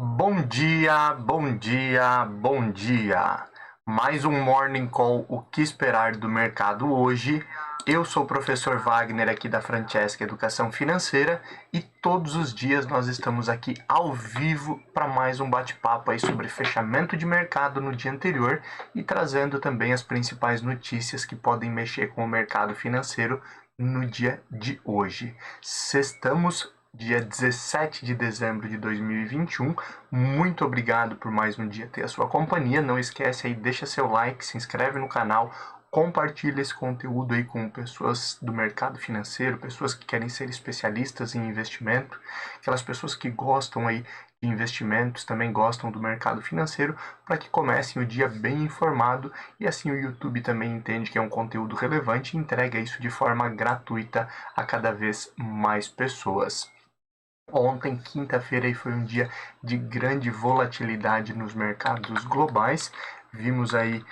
Bom dia, bom dia, bom dia. Mais um Morning Call, o que esperar do mercado hoje. Eu sou o professor Wagner aqui da Francesca Educação Financeira e todos os dias nós estamos aqui ao vivo para mais um bate-papo aí sobre fechamento de mercado no dia anterior e trazendo também as principais notícias que podem mexer com o mercado financeiro no dia de hoje. Estamos dia 17 de dezembro de 2021. Muito obrigado por mais um dia ter a sua companhia. Não esquece aí, deixa seu like, se inscreve no canal, compartilha esse conteúdo aí com pessoas do mercado financeiro, pessoas que querem ser especialistas em investimento, aquelas pessoas que gostam aí de investimentos, também gostam do mercado financeiro, para que comecem o dia bem informado e assim o YouTube também entende que é um conteúdo relevante e entrega isso de forma gratuita a cada vez mais pessoas. Ontem, quinta-feira, foi um dia de grande volatilidade nos mercados globais. Vimos aí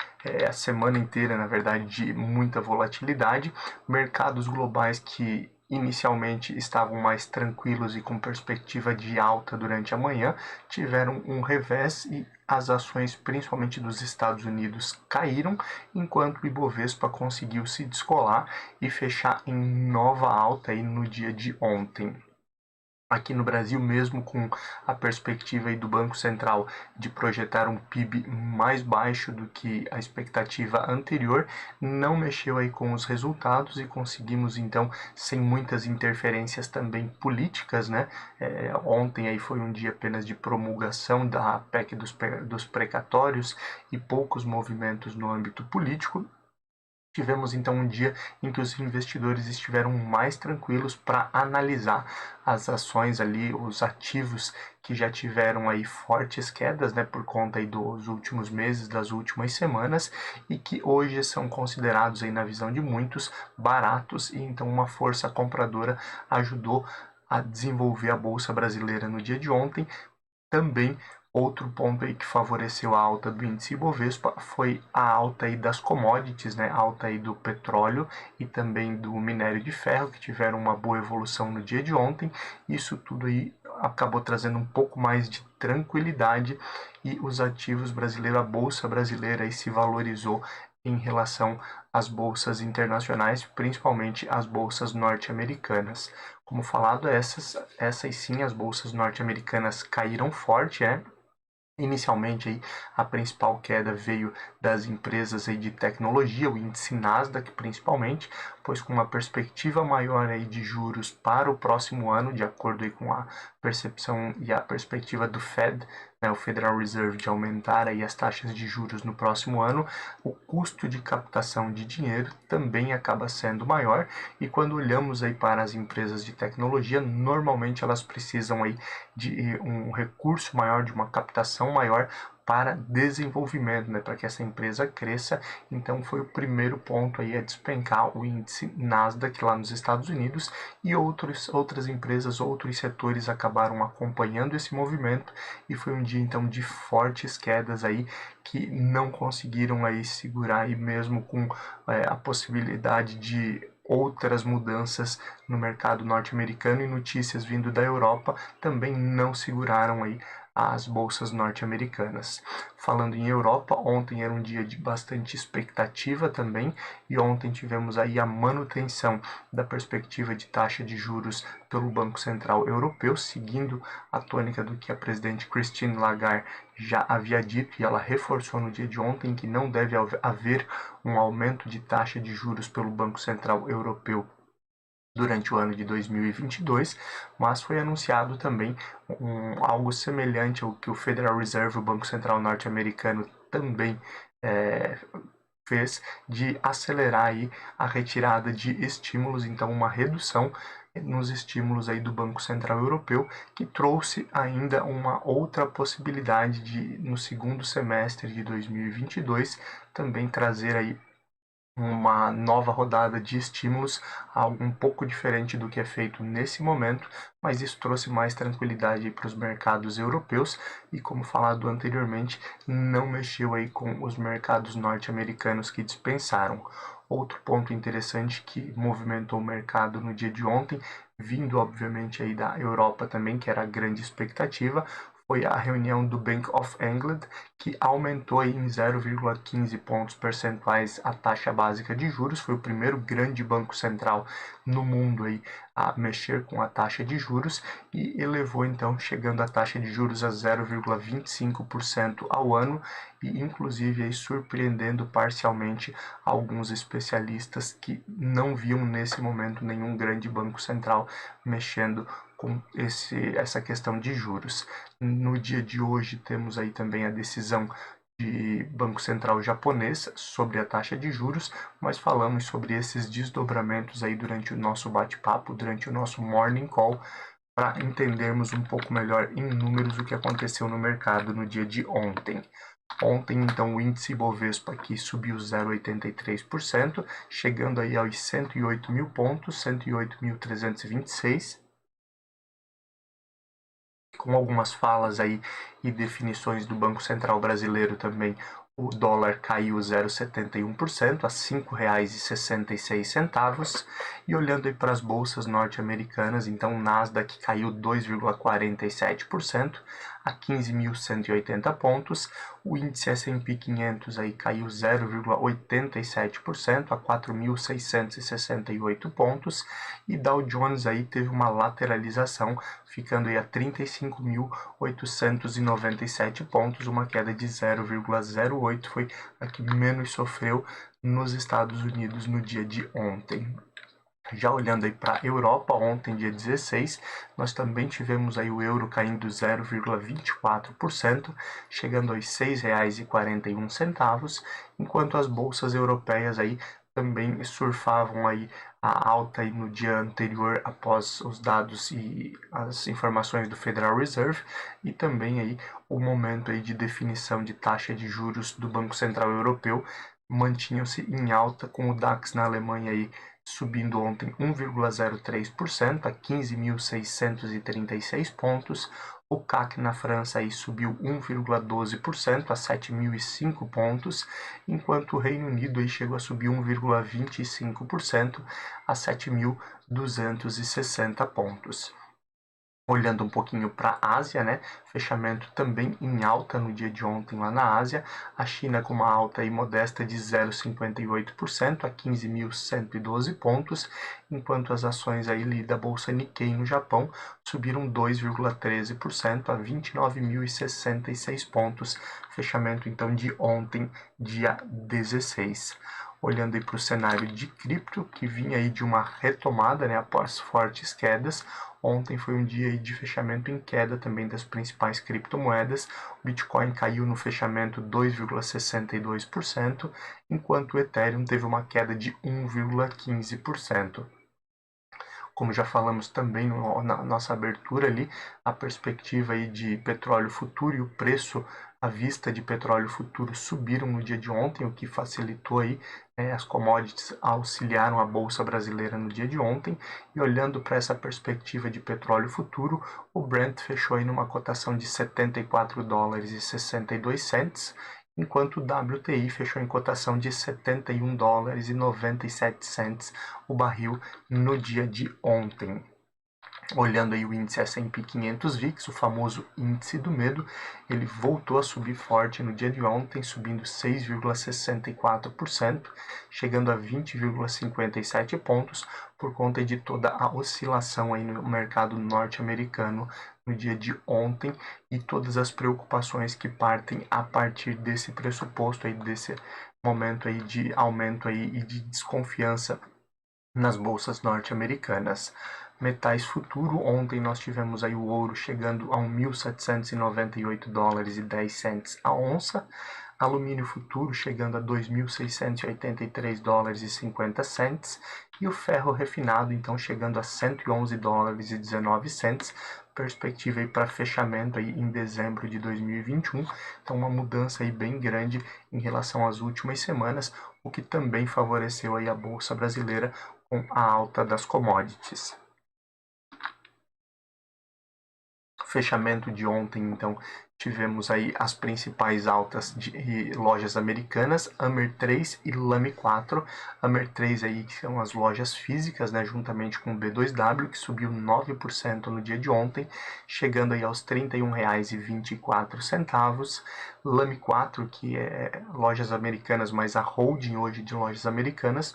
a semana inteira, na verdade, de muita volatilidade. Mercados globais que inicialmente estavam mais tranquilos e com perspectiva de alta durante a manhã, tiveram um revés e as ações, principalmente dos Estados Unidos, caíram, enquanto o Ibovespa conseguiu se descolar e fechar em nova alta aí no dia de ontem. Aqui no Brasil, mesmo com a perspectiva aí do Banco Central de projetar um PIB mais baixo do que a expectativa anterior, não mexeu aí com os resultados e conseguimos então, sem muitas interferências também políticas, né? Ontem aí foi um dia apenas de promulgação da PEC dos precatórios e poucos movimentos no âmbito político. Tivemos então um dia em que os investidores estiveram mais tranquilos para analisar as ações ali, os ativos que já tiveram aí fortes quedas, né, por conta aí dos últimos meses, das últimas semanas, e que hoje são considerados aí na visão de muitos baratos, e então uma força compradora ajudou a desenvolver a bolsa brasileira no dia de ontem. Também outro ponto aí que favoreceu a alta do índice Ibovespa foi a alta aí das commodities, né? A alta aí do petróleo e também do minério de ferro, que tiveram uma boa evolução no dia de ontem. Isso tudo aí acabou trazendo um pouco mais de tranquilidade e os ativos brasileiros, a bolsa brasileira aí se valorizou em relação às bolsas internacionais, principalmente as bolsas norte-americanas. Como falado, essas sim, as bolsas norte-americanas caíram forte, Inicialmente aí, a principal queda veio das empresas aí de tecnologia, o índice Nasdaq principalmente, pois com uma perspectiva maior aí de juros para o próximo ano, de acordo aí com a percepção e a perspectiva do Fed, né, o Federal Reserve, de aumentar aí as taxas de juros no próximo ano, o custo de captação de dinheiro também acaba sendo maior, e quando olhamos aí para as empresas de tecnologia, normalmente elas precisam aí de um recurso maior, de uma captação maior para desenvolvimento, né, para que essa empresa cresça. Então foi o primeiro ponto aí a despencar o índice Nasdaq lá nos Estados Unidos, e outras empresas, outros setores acabaram acompanhando esse movimento, e foi um dia então de fortes quedas aí que não conseguiram aí segurar, aí mesmo com a possibilidade de outras mudanças no mercado norte-americano e notícias vindo da Europa também não seguraram aí as bolsas norte-americanas. Falando em Europa, ontem era um dia de bastante expectativa também, e ontem tivemos aí a manutenção da perspectiva de taxa de juros pelo Banco Central Europeu, seguindo a tônica do que a presidente Christine Lagarde já havia dito, e ela reforçou no dia de ontem que não deve haver um aumento de taxa de juros pelo Banco Central Europeu durante o ano de 2022, mas foi anunciado também algo semelhante ao que o Federal Reserve, o Banco Central norte-americano, também é, fez, de acelerar aí a retirada de estímulos, então uma redução nos estímulos aí do Banco Central Europeu, que trouxe ainda uma outra possibilidade de, no segundo semestre de 2022, também trazer aí uma nova rodada de estímulos, algo um pouco diferente do que é feito nesse momento, mas isso trouxe mais tranquilidade para os mercados europeus e, como falado anteriormente, não mexeu aí com os mercados norte-americanos que dispensaram. Outro ponto interessante que movimentou o mercado no dia de ontem, vindo obviamente aí da Europa também, que era a grande expectativa, foi a reunião do Bank of England, que aumentou em 0,15 pontos percentuais a taxa básica de juros. Foi o primeiro grande banco central no mundo aí a mexer com a taxa de juros e elevou então, chegando a taxa de juros a 0,25% ao ano e inclusive aí surpreendendo parcialmente alguns especialistas que não viam nesse momento nenhum grande banco central mexendo com essa questão de juros. No dia de hoje temos aí também a decisão de Banco Central japonês sobre a taxa de juros, mas falamos sobre esses desdobramentos aí durante o nosso bate-papo, durante o nosso morning call, para entendermos um pouco melhor em números o que aconteceu no mercado no dia de ontem. Ontem, então, o índice Bovespa aqui subiu 0,83%, chegando aí aos 108 mil pontos, 108.326, com algumas falas aí e definições do Banco Central brasileiro também. O dólar caiu 0,71% a R$ 5,66. E olhando aí para as bolsas norte-americanas, então o Nasdaq caiu 2,47% a 15.180 pontos. O índice S&P 500 aí caiu 0,87% a 4.668 pontos. E Dow Jones aí teve uma lateralização, ficando aí a 35.897 pontos, uma queda de 0,08%. Foi a que menos sofreu nos Estados Unidos no dia de ontem. Já olhando aí para a Europa, ontem, dia 16, nós também tivemos aí o euro caindo 0,24%, chegando aos R$ 6,41, enquanto as bolsas europeias aí também surfavam aí a alta aí no dia anterior após os dados e as informações do Federal Reserve e também aí o momento aí de definição de taxa de juros do Banco Central Europeu mantinham-se em alta, com o DAX na Alemanha aí subindo ontem 1,03% a 15.636 pontos. O CAC na França aí subiu 1,12% a 7.005 pontos, enquanto o Reino Unido aí chegou a subir 1,25% a 7.260 pontos. Olhando um pouquinho para a Ásia, né? Fechamento também em alta no dia de ontem lá na Ásia. A China com uma alta aí modesta de 0,58% a 15.112 pontos, enquanto as ações aí da Bolsa Nikkei no Japão subiram 2,13% a 29.066 pontos. Fechamento então de ontem, dia 16. Olhando aí para o cenário de cripto, que vinha aí de uma retomada, né, após fortes quedas. Ontem foi um dia aí de fechamento em queda também das principais criptomoedas. O Bitcoin caiu no fechamento 2,62%, enquanto o Ethereum teve uma queda de 1,15%. Como já falamos também na nossa abertura ali, a perspectiva aí de petróleo futuro e o preço à vista de petróleo futuro subiram no dia de ontem, o que facilitou aí, as commodities auxiliaram a Bolsa Brasileira no dia de ontem. E olhando para essa perspectiva de petróleo futuro, o Brent fechou aí numa cotação de $74,62, enquanto o WTI fechou em cotação de $71,97 o barril no dia de ontem. Olhando aí o índice S&P 500 VIX, o famoso índice do medo, ele voltou a subir forte no dia de ontem, subindo 6,64%, chegando a 20,57 pontos, por conta de toda a oscilação aí no mercado norte-americano no dia de ontem e todas as preocupações que partem a partir desse pressuposto aí, desse momento aí de aumento aí e de desconfiança nas bolsas norte-americanas. Metais futuro, ontem nós tivemos aí o ouro chegando a $1.798,10 a onça, alumínio futuro chegando a $2.683,50 e o ferro refinado então chegando a $111,19, perspectiva aí para fechamento aí em dezembro de 2021, então uma mudança aí bem grande em relação às últimas semanas, o que também favoreceu aí a bolsa brasileira com a alta das commodities. fechamento de ontem, então, tivemos aí as principais altas de lojas americanas, Amer 3 e Lamy 4. Amer 3 aí, que são as lojas físicas, né, juntamente com o B2W, que subiu 9% no dia de ontem, chegando aí aos R$ 31,24. Lamy 4, que é lojas americanas, mas a holding hoje de lojas americanas,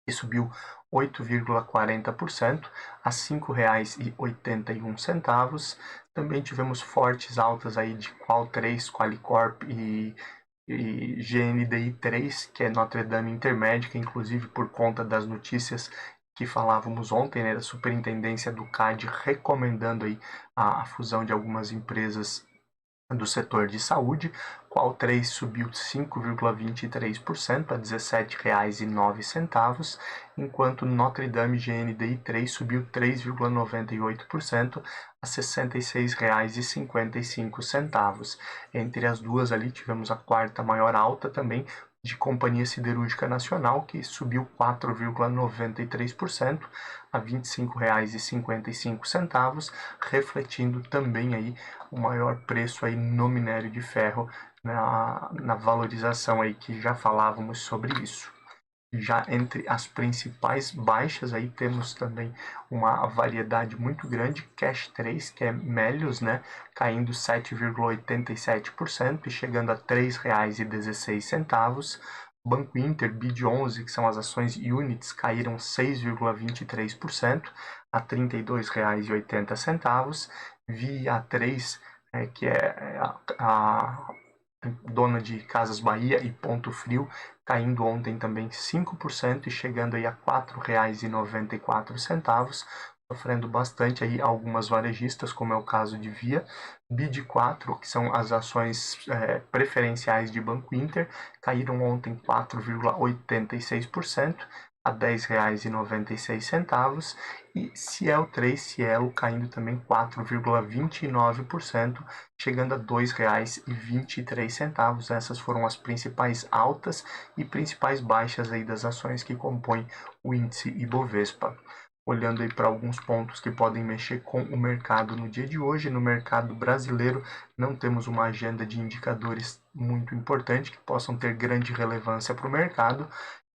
que subiu 8,40% a R$ 5,81. Também tivemos fortes altas aí de Qual 3, Qualicorp e GNDI 3, que é Notre Dame Intermédica, inclusive por conta das notícias que falávamos ontem, né, da superintendência do CAD recomendando aí a fusão de algumas empresas do setor de saúde. Qual 3 subiu 5,23% a R$ 17,09, enquanto Notre Dame GNDI 3 subiu 3,98% a R$ 66,55. Entre as duas ali tivemos a quarta maior alta também de Companhia Siderúrgica Nacional, que subiu 4,93% a R$ 25,55, refletindo também aí o maior preço aí no minério de ferro, na valorização aí que já falávamos sobre isso. Já entre as principais baixas aí temos também uma variedade muito grande, Cash 3, que é Melius, né, caindo 7,87% e chegando a R$ 3,16. Banco Inter, BID11, que são as ações Units, caíram 6,23% a R$ 32,80. VIA3, que é a dona de Casas Bahia e Ponto Frio, caindo ontem também 5% e chegando aí a R$ 4,94, sofrendo bastante aí algumas varejistas, como é o caso de Via. BID4, que são as ações preferenciais de Banco Inter, caíram ontem 4,86% a R$ 10,96, e Cielo 3, Cielo caindo também 4,29%, chegando a R$ 2,23. Essas foram as principais altas e principais baixas aí das ações que compõem o índice Ibovespa. Olhando aí para alguns pontos que podem mexer com o mercado no dia de hoje, no mercado brasileiro não temos uma agenda de indicadores muito importante que possam ter grande relevância para o mercado,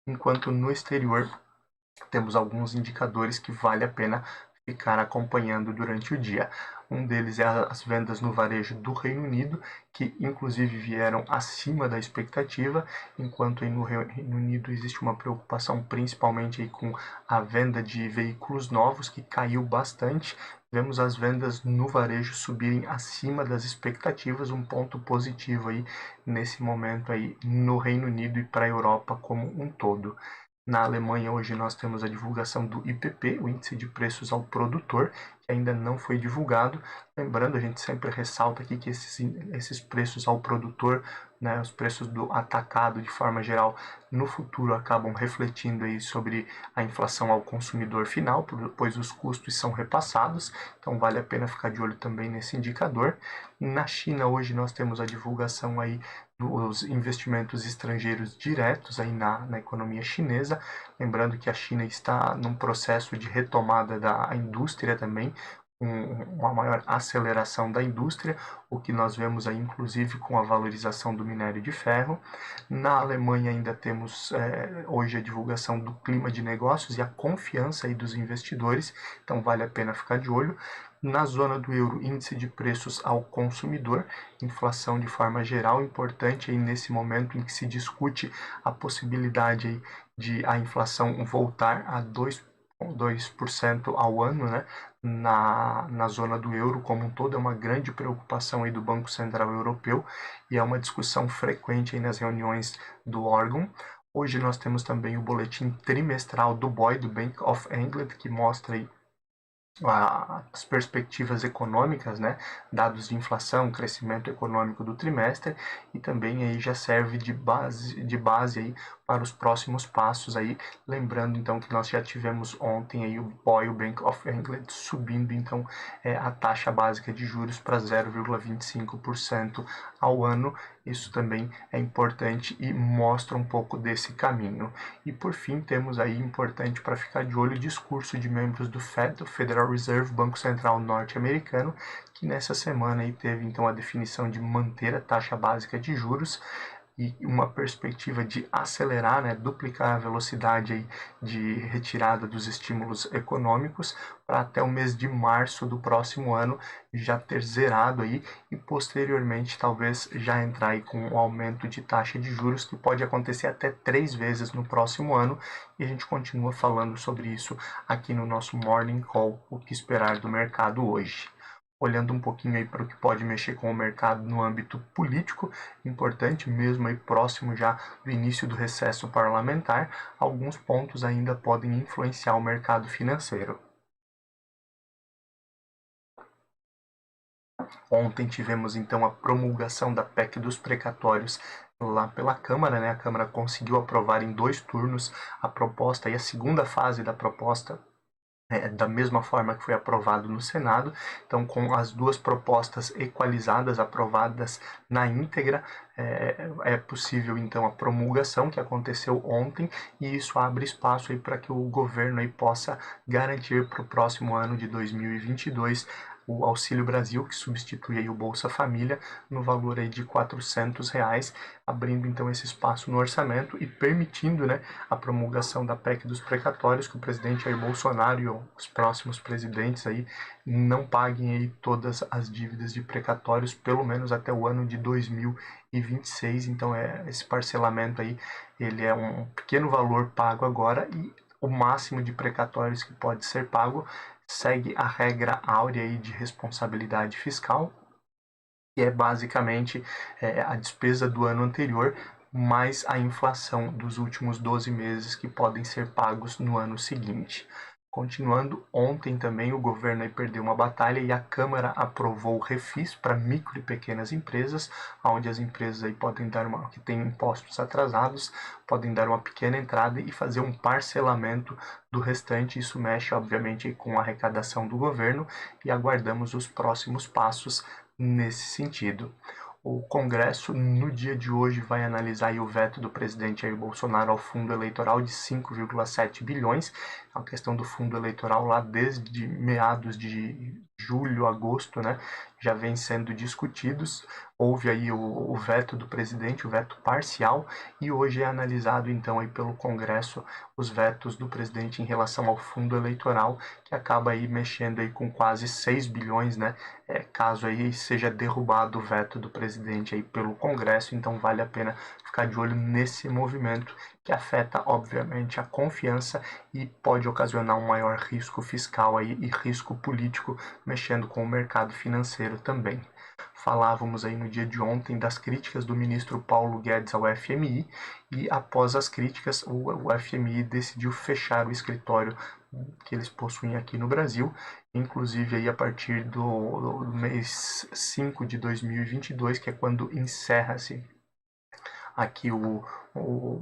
enquanto no exterior temos alguns indicadores que vale a pena ficar acompanhando durante o dia. Um deles é as vendas no varejo do Reino Unido, que inclusive vieram acima da expectativa, enquanto aí no Reino Unido existe uma preocupação principalmente aí com a venda de veículos novos, que caiu bastante. Vemos as vendas no varejo subirem acima das expectativas, um ponto positivo aí nesse momento aí no Reino Unido e para a Europa como um todo. Na Alemanha, hoje nós temos a divulgação do IPP, o Índice de Preços ao Produtor, que ainda não foi divulgado. Lembrando, a gente sempre ressalta aqui que esses preços ao produtor, né, os preços do atacado de forma geral, no futuro acabam refletindo aí sobre a inflação ao consumidor final, pois os custos são repassados, então vale a pena ficar de olho também nesse indicador. Na China, hoje nós temos a divulgação aí dos investimentos estrangeiros diretos aí na economia chinesa, lembrando que a China está num processo de retomada da indústria também, uma maior aceleração da indústria, o que nós vemos aí inclusive com a valorização do minério de ferro. Na Alemanha ainda temos hoje a divulgação do clima de negócios e a confiança aí dos investidores, então vale a pena ficar de olho. Na zona do euro, índice de preços ao consumidor, inflação de forma geral, importante aí nesse momento em que se discute a possibilidade aí de a inflação voltar a 2% ao ano, né? Na zona do euro como um todo, é uma grande preocupação aí do Banco Central Europeu e é uma discussão frequente aí nas reuniões do órgão. Hoje nós temos também o boletim trimestral do BOE, do Bank of England, que mostra aí as perspectivas econômicas, né, dados de inflação, crescimento econômico do trimestre, e também aí já serve de base aí para os próximos passos aí, lembrando então que nós já tivemos ontem aí o BOE, o Bank of England, subindo então a taxa básica de juros para 0,25% ao ano. Isso também é importante e mostra um pouco desse caminho. E por fim, temos aí importante para ficar de olho o discurso de membros do Fed, do Federal Reserve, Banco Central norte-americano, que nessa semana aí teve então a definição de manter a taxa básica de juros e uma perspectiva de acelerar, né, duplicar a velocidade aí de retirada dos estímulos econômicos para até o mês de março do próximo ano já ter zerado aí e posteriormente talvez já entrar aí com um aumento de taxa de juros que pode acontecer até 3 vezes no próximo ano, e a gente continua falando sobre isso aqui no nosso Morning Call, o que esperar do mercado hoje. Olhando um pouquinho aí para o que pode mexer com o mercado no âmbito político, importante mesmo aí próximo já do início do recesso parlamentar, alguns pontos ainda podem influenciar o mercado financeiro. Ontem tivemos então a promulgação da PEC dos precatórios lá pela Câmara, né? A Câmara conseguiu aprovar em 2 turnos a proposta e a segunda fase da proposta da mesma forma que foi aprovado no Senado. Então, com as duas propostas equalizadas, aprovadas na íntegra, é possível então a promulgação que aconteceu ontem, e isso abre espaço para que o governo aí possa garantir para o próximo ano de 2022 o Auxílio Brasil, que substitui aí o Bolsa Família, no valor aí de R$ 400, abrindo então esse espaço no orçamento e permitindo, né, a promulgação da PEC dos precatórios, que o presidente Jair Bolsonaro e os próximos presidentes aí não paguem aí todas as dívidas de precatórios, pelo menos até o ano de 2026. Então esse parcelamento aí, ele é um pequeno valor pago agora, e o máximo de precatórios que pode ser pago segue a regra áurea aí de responsabilidade fiscal, que é basicamente a despesa do ano anterior mais a inflação dos últimos 12 meses que podem ser pagos no ano seguinte. Continuando, ontem também o governo aí perdeu uma batalha e a Câmara aprovou o refis para micro e pequenas empresas, onde as empresas aí podem dar que têm impostos atrasados, podem dar uma pequena entrada e fazer um parcelamento do restante. Isso mexe, obviamente, com a arrecadação do governo, e aguardamos os próximos passos nesse sentido. O Congresso, no dia de hoje, vai analisar o veto do presidente Jair Bolsonaro ao fundo eleitoral de 5,7 bilhões. A questão do fundo eleitoral lá desde meados de julho, agosto, né, já vem sendo discutidos. Houve aí o veto do presidente, o veto parcial, e hoje é analisado então aí pelo Congresso os vetos do presidente em relação ao fundo eleitoral, que acaba aí mexendo aí com quase 6 bilhões, né, caso aí seja derrubado o veto do presidente aí pelo Congresso. Então vale a pena ficar de olho nesse movimento, que afeta obviamente a confiança e pode ocasionar um maior risco fiscal aí e risco político, mexendo com o mercado financeiro também. Falávamos aí no dia de ontem das críticas do ministro Paulo Guedes ao FMI, e após as críticas o FMI decidiu fechar o escritório que eles possuem aqui no Brasil, inclusive aí a partir do mês 5 de 2022, que é quando encerra-se aqui o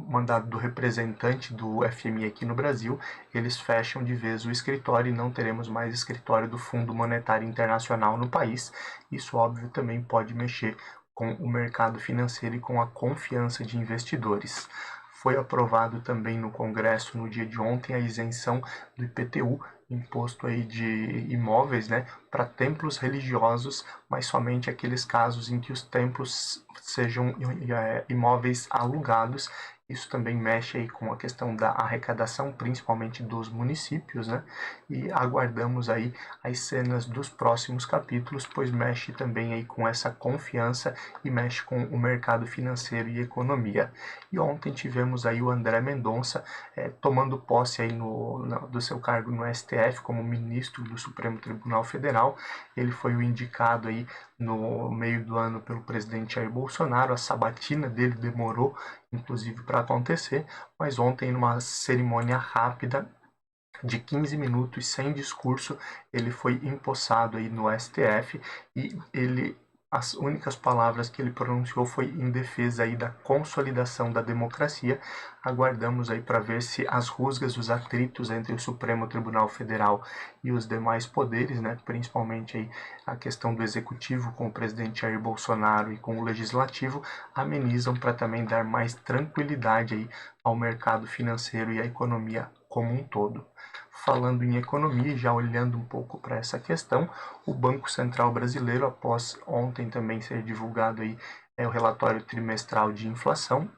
mandado do representante do FMI aqui no Brasil. Eles fecham de vez o escritório e não teremos mais escritório do Fundo Monetário Internacional no país. Isso, óbvio, também pode mexer com o mercado financeiro e com a confiança de investidores. Foi aprovado também no Congresso no dia de ontem a isenção do IPTU, imposto aí de imóveis, né, para templos religiosos, mas somente aqueles casos em que os templos sejam imóveis alugados. Isso também mexe aí com a questão da arrecadação, principalmente dos municípios, né? E aguardamos aí as cenas dos próximos capítulos, pois mexe também aí com essa confiança e mexe com o mercado financeiro e economia. E ontem tivemos aí o André Mendonça tomando posse aí do seu cargo no STF como ministro do Supremo Tribunal Federal. Ele foi o indicado aí no meio do ano pelo presidente Jair Bolsonaro. A sabatina dele demorou, inclusive, para acontecer, mas ontem, numa cerimônia rápida de 15 minutos, sem discurso, ele foi empossado aí no STF, e ele as únicas palavras que ele pronunciou foi em defesa aí da consolidação da democracia. Aguardamos aí para ver se as rusgas, os atritos entre o Supremo Tribunal Federal e os demais poderes, né, principalmente aí a questão do executivo com o presidente Jair Bolsonaro e com o legislativo, amenizam para também dar mais tranquilidade aí ao mercado financeiro e à economia como um todo. Falando em economia, já olhando um pouco para essa questão, o Banco Central Brasileiro, após ontem também ser divulgado aí, o relatório trimestral de inflação,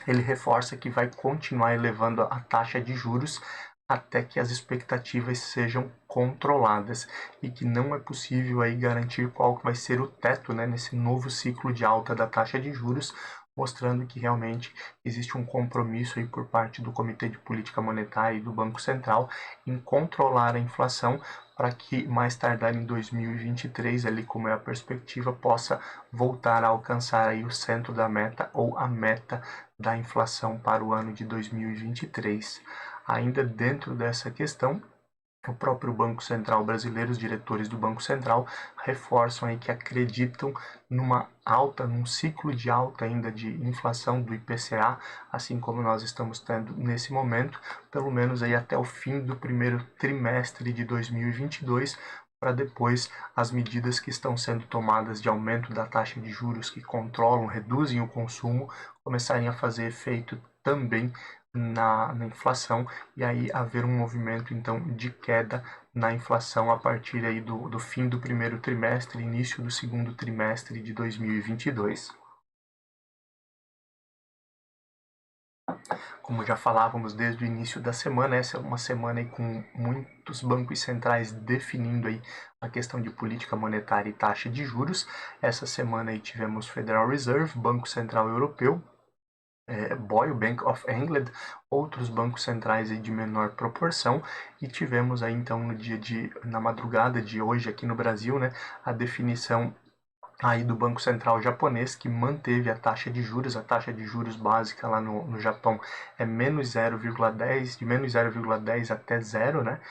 ele reforça que vai continuar elevando a taxa de juros até que as expectativas sejam controladas e que não é possível aí garantir qual vai ser o teto, né, nesse novo ciclo de alta da taxa de juros, mostrando que realmente existe um compromisso aí por parte do Comitê de Política Monetária e do Banco Central em controlar a inflação para que mais tardar em 2023, ali como é a perspectiva, possa voltar a alcançar aí o centro da meta ou a meta da inflação para o ano de 2023. Ainda dentro dessa questão, o próprio Banco Central brasileiro, os diretores do Banco Central, reforçam aí que acreditam numa alta, num ciclo de alta ainda de inflação do IPCA, assim como nós estamos tendo nesse momento, pelo menos aí até o fim do primeiro trimestre de 2022, para depois as medidas que estão sendo tomadas de aumento da taxa de juros que controlam, reduzem o consumo, começarem a fazer efeito também na inflação e aí haver um movimento então de queda na inflação a partir aí do fim do primeiro trimestre, início do segundo trimestre de 2022. Como já falávamos desde o início da semana, essa é uma semana aí com muitos bancos centrais definindo aí a questão de política monetária e taxa de juros. Essa semana aí tivemos Federal Reserve, Banco Central Europeu, BOE, Bank of England, outros bancos centrais aí de menor proporção, e tivemos aí então na madrugada de hoje aqui no Brasil, né, a definição aí do Banco Central japonês, que manteve a taxa de juros básica lá no Japão é menos 0,10, de menos 0,10 até zero, né?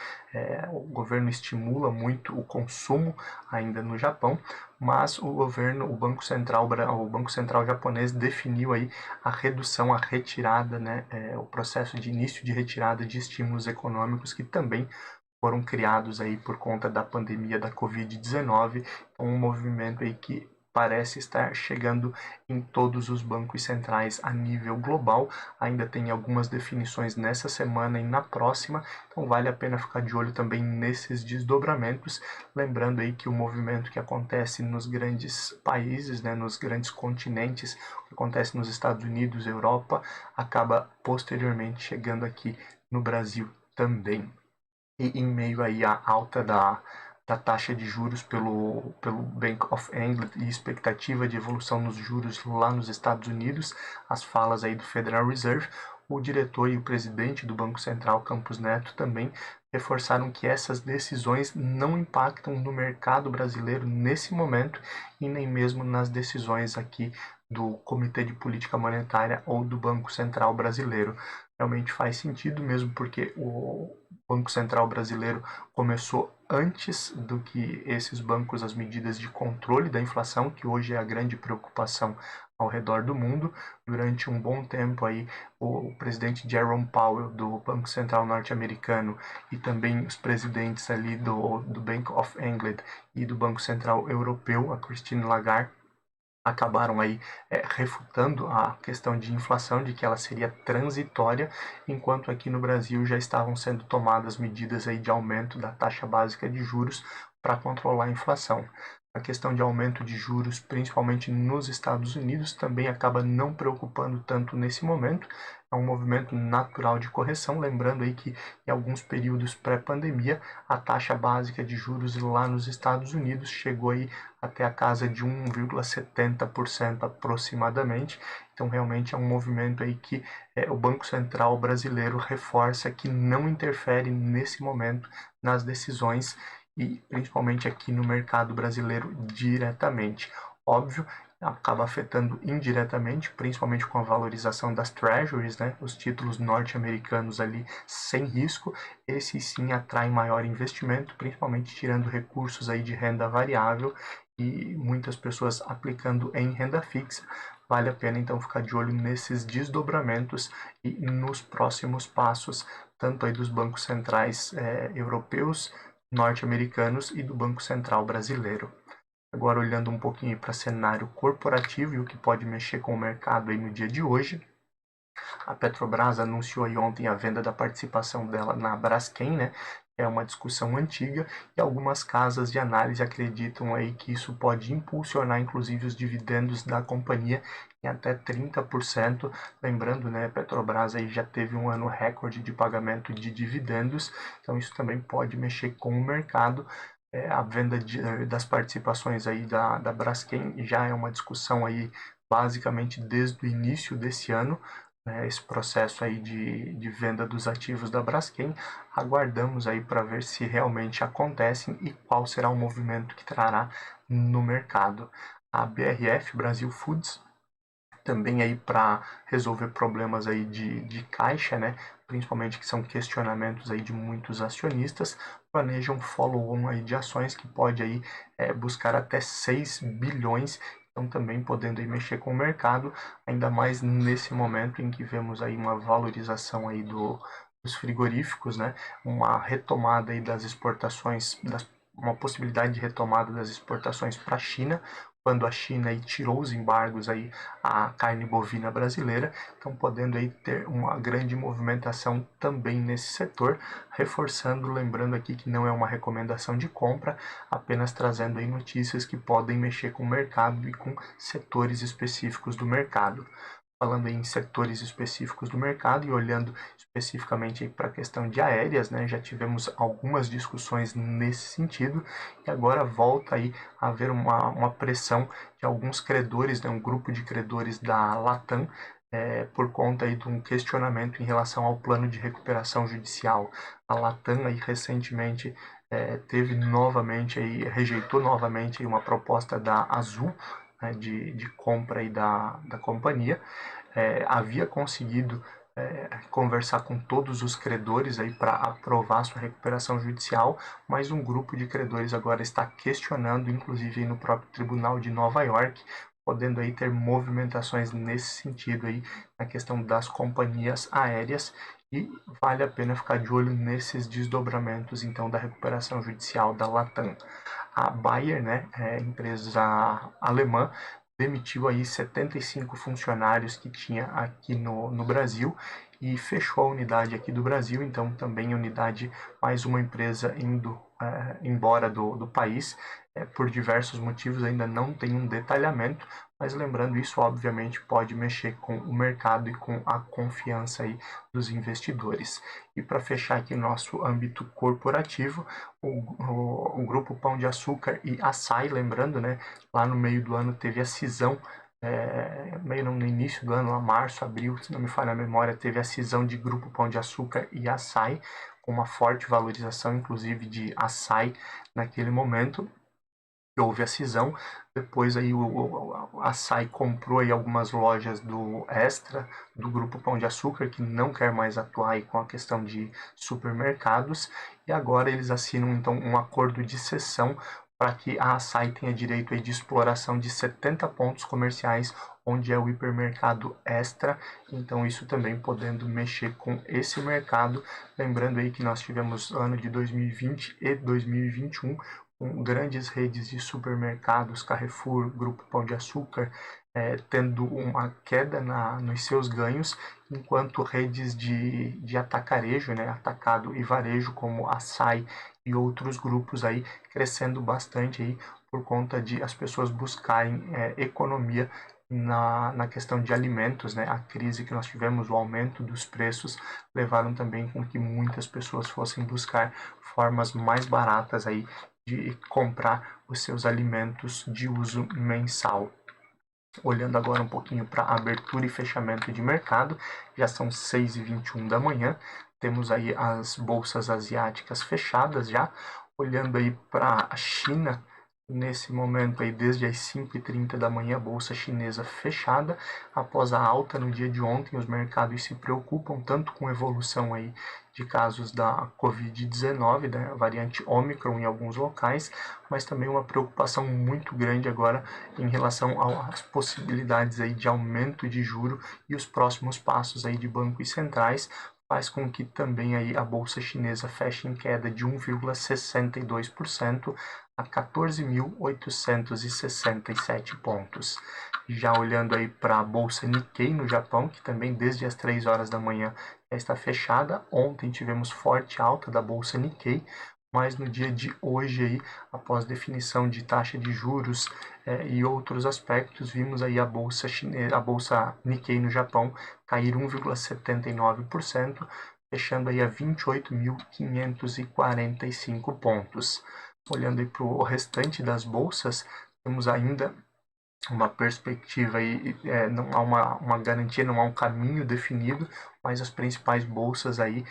O governo estimula muito o consumo ainda no Japão, mas o Banco Central japonês definiu aí a redução, a retirada, né? O processo de início de retirada de estímulos econômicos que também foram criados aí por conta da pandemia da Covid-19, um movimento aí que parece estar chegando em todos os bancos centrais a nível global. Ainda tem algumas definições nessa semana e na próxima, então vale a pena ficar de olho também nesses desdobramentos, lembrando aí que o movimento que acontece nos grandes países, né, nos grandes continentes, o que acontece nos Estados Unidos, Europa, acaba posteriormente chegando aqui no Brasil também. E em meio aí à alta da taxa de juros pelo Bank of England e expectativa de evolução nos juros lá nos Estados Unidos, as falas aí do Federal Reserve, o diretor e o presidente do Banco Central, Campos Neto, também reforçaram que essas decisões não impactam no mercado brasileiro nesse momento e nem mesmo nas decisões aqui do Comitê de Política Monetária ou do Banco Central Brasileiro. Realmente faz sentido mesmo porque o Banco Central brasileiro começou antes do que esses bancos as medidas de controle da inflação, que hoje é a grande preocupação ao redor do mundo. Durante um bom tempo aí, o presidente Jerome Powell do Banco Central norte-americano e também os presidentes ali do Bank of England e do Banco Central Europeu, a Christine Lagarde, acabaram aí refutando a questão de inflação, de que ela seria transitória, enquanto aqui no Brasil já estavam sendo tomadas medidas aí de aumento da taxa básica de juros para controlar a inflação. A questão de aumento de juros, principalmente nos Estados Unidos, também acaba não preocupando tanto nesse momento. É um movimento natural de correção, lembrando aí que em alguns períodos pré-pandemia, a taxa básica de juros lá nos Estados Unidos chegou aí até a casa de 1,70% aproximadamente. Então, realmente é um movimento aí que o Banco Central brasileiro reforça que não interfere nesse momento nas decisões e principalmente aqui no mercado brasileiro diretamente. Óbvio, acaba afetando indiretamente, principalmente com a valorização das treasuries, né, os títulos norte-americanos ali sem risco, esses sim atraem maior investimento, principalmente tirando recursos aí de renda variável e muitas pessoas aplicando em renda fixa. Vale a pena então ficar de olho nesses desdobramentos e nos próximos passos, tanto aí dos bancos centrais europeus, norte-americanos e do Banco Central brasileiro. Agora olhando um pouquinho para cenário corporativo e o que pode mexer com o mercado aí no dia de hoje. A Petrobras anunciou aí ontem a venda da participação dela na Braskem, né? É uma discussão antiga e algumas casas de análise acreditam aí que isso pode impulsionar inclusive os dividendos da companhia em até 30%. Lembrando, né, a Petrobras aí já teve um ano recorde de pagamento de dividendos, então isso também pode mexer com o mercado. A venda das participações aí da Braskem já é uma discussão aí basicamente desde o início desse ano, né, esse processo aí de venda dos ativos da Braskem. Aguardamos aí para ver se realmente acontecem e qual será o movimento que trará no mercado. A BRF, Brasil Foods, também aí para resolver problemas aí de caixa, né? Principalmente que são questionamentos aí de muitos acionistas, planeja um follow-on aí de ações que pode aí buscar até 6 bilhões, então também podendo aí mexer com o mercado, ainda mais nesse momento em que vemos aí uma valorização aí dos frigoríficos, né? Uma retomada aí das exportações, uma possibilidade de retomada das exportações para a China, quando a China aí tirou os embargos aí à carne bovina brasileira, então podendo aí ter uma grande movimentação também nesse setor, reforçando, lembrando aqui que não é uma recomendação de compra, apenas trazendo aí notícias que podem mexer com o mercado e com setores específicos do mercado. Falando em setores específicos do mercado e olhando especificamente para a questão de aéreas, né, já tivemos algumas discussões nesse sentido e agora volta aí a haver uma pressão de alguns credores, né, um grupo de credores da Latam, por conta aí de um questionamento em relação ao plano de recuperação judicial. A Latam aí recentemente teve novamente aí, rejeitou novamente aí uma proposta da Azul, né, de compra aí da companhia. Havia conseguido conversar com todos os credores aí para aprovar sua recuperação judicial, mas um grupo de credores agora está questionando, inclusive no próprio Tribunal de Nova York, podendo aí ter movimentações nesse sentido aí na questão das companhias aéreas, e vale a pena ficar de olho nesses desdobramentos então da recuperação judicial da Latam. A Bayer, né, empresa alemã, demitiu aí 75 funcionários que tinha aqui no Brasil e fechou a unidade aqui do Brasil, então também a unidade, mais uma empresa indo embora do país, por diversos motivos, ainda não tem um detalhamento, mas lembrando, isso obviamente pode mexer com o mercado e com a confiança aí dos investidores. E para fechar aqui nosso âmbito corporativo, o Grupo Pão de Açúcar e Açaí, lembrando, né, lá no meio do ano teve a cisão, meio no início do ano, lá março, abril, se não me falha a memória, teve a cisão de Grupo Pão de Açúcar e Açaí, com uma forte valorização, inclusive, de Açaí naquele momento. Houve a cisão, depois aí a Açaí comprou aí algumas lojas do Extra, do Grupo Pão de Açúcar, que não quer mais atuar aí com a questão de supermercados, e agora eles assinam então um acordo de cessão para que a Açaí tenha direito aí de exploração de 70 pontos comerciais, onde é o hipermercado Extra, então isso também podendo mexer com esse mercado. Lembrando aí que nós tivemos ano de 2020 e 2021, com grandes redes de supermercados, Carrefour, Grupo Pão de Açúcar, tendo uma queda nos seus ganhos, enquanto redes de atacarejo, né, atacado e varejo, como Açaí e outros grupos aí, crescendo bastante aí, por conta de as pessoas buscarem economia na questão de alimentos, né? A crise que nós tivemos, o aumento dos preços, levaram também com que muitas pessoas fossem buscar formas mais baratas aí de comprar os seus alimentos de uso mensal. Olhando agora um pouquinho para abertura e fechamento de mercado, já são 6h21 da manhã, temos aí as bolsas asiáticas fechadas já. Olhando aí para a China, Nesse momento aí, desde as 5h30 da manhã, a bolsa chinesa fechada. Após a alta no dia de ontem, os mercados se preocupam tanto com a evolução aí de casos da Covid-19, da variante Omicron em alguns locais, mas também uma preocupação muito grande agora em relação às possibilidades aí de aumento de juro e os próximos passos aí de bancos centrais, faz com que também aí a bolsa chinesa feche em queda de 1,62% a 14.867 pontos. Já olhando aí para a bolsa Nikkei no Japão, que também desde as 3 horas da manhã já está fechada. Ontem tivemos forte alta da bolsa Nikkei, mas no dia de hoje aí, após definição de taxa de juros e outros aspectos, vimos aí a bolsa chinesa, a bolsa Nikkei no Japão cair 1,79%, fechando aí a 28.545 pontos. Olhando aí para o restante das bolsas, temos ainda uma perspectiva aí, não há uma garantia, não há um caminho definido, mas as principais bolsas aí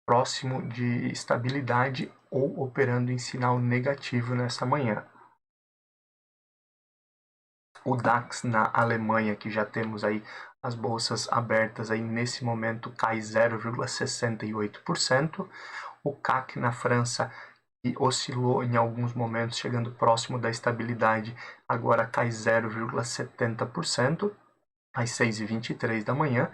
próximo de estabilidade ou operando em sinal negativo nessa manhã. O DAX na Alemanha, que já temos aí as bolsas abertas aí nesse momento, cai 0,68%. O CAC na França, que oscilou em alguns momentos, chegando próximo da estabilidade, agora cai 0,70%, às 6h23 da manhã.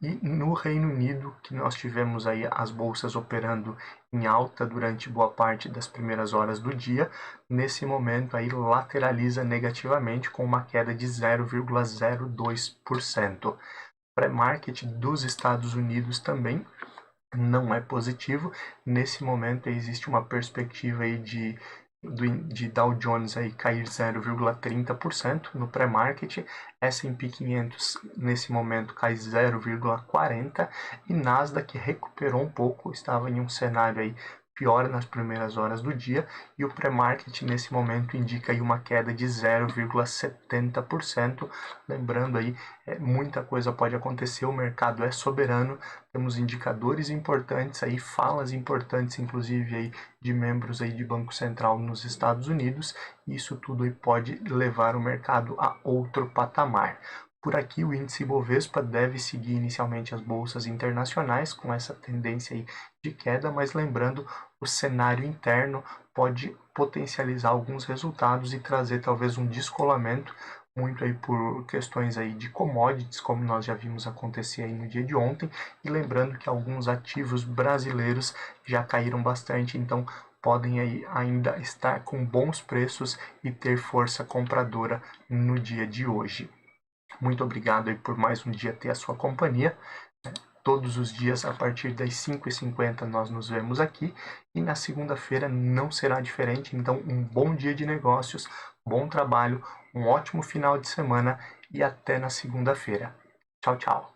E no Reino Unido, que nós tivemos aí as bolsas operando em alta durante boa parte das primeiras horas do dia, nesse momento aí lateraliza negativamente com uma queda de 0,02%. Pré-market dos Estados Unidos também não é positivo. Nesse momento existe uma perspectiva aí de Dow Jones aí cair 0,30% no pré-market, S&P 500 nesse momento cai 0,40% e Nasdaq recuperou um pouco, estava em um cenário aí pior nas primeiras horas do dia, e o pré-market nesse momento indica aí uma queda de 0,70%. Lembrando aí, muita coisa pode acontecer, o mercado é soberano, temos indicadores importantes aí, falas importantes inclusive aí de membros aí de Banco Central nos Estados Unidos, e isso tudo aí pode levar o mercado a outro patamar. Por aqui, o índice Bovespa deve seguir inicialmente as bolsas internacionais com essa tendência aí de queda, mas lembrando, o cenário interno pode potencializar alguns resultados e trazer talvez um descolamento, muito aí por questões aí de commodities, como nós já vimos acontecer aí no dia de ontem, e lembrando que alguns ativos brasileiros já caíram bastante, então podem aí ainda estar com bons preços e ter força compradora no dia de hoje. Muito obrigado aí por mais um dia ter a sua companhia. Todos os dias, a partir das 5h50, nós nos vemos aqui. E na segunda-feira não será diferente. Então, um bom dia de negócios, bom trabalho, um ótimo final de semana e até na segunda-feira. Tchau, tchau.